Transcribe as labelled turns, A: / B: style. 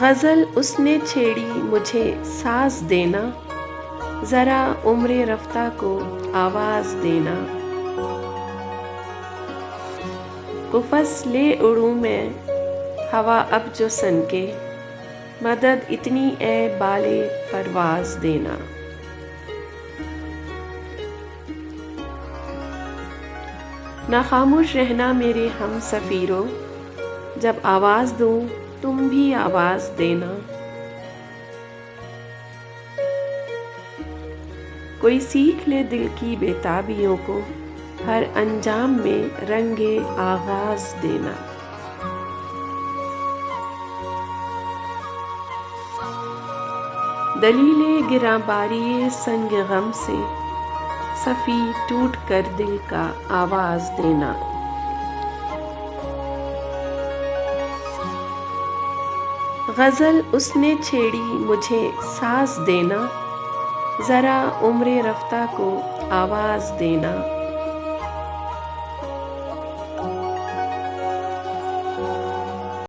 A: غزل اس نے چھیڑی مجھے ساز دینا، ذرا عمر رفتہ کو آواز دینا۔ قفس لے اڑوں میں ہوا اب جو سن کے، مدد اتنی اے بالِ پرواز دینا۔ نہ خاموش رہنا میرے ہم سفیرو، جب آواز دوں تم بھی آواز دینا۔ کوئی سیکھ لے دل کی بے تابیوں کو، ہر انجام میں رنگ آغاز دینا۔ دلیل گراں باری سنگ غم سے، صفی ٹوٹ کر دل کا آواز دینا۔ غزل اس نے چھیڑی مجھے ساز دینا، ذرا عمر رفتہ کو آواز دینا۔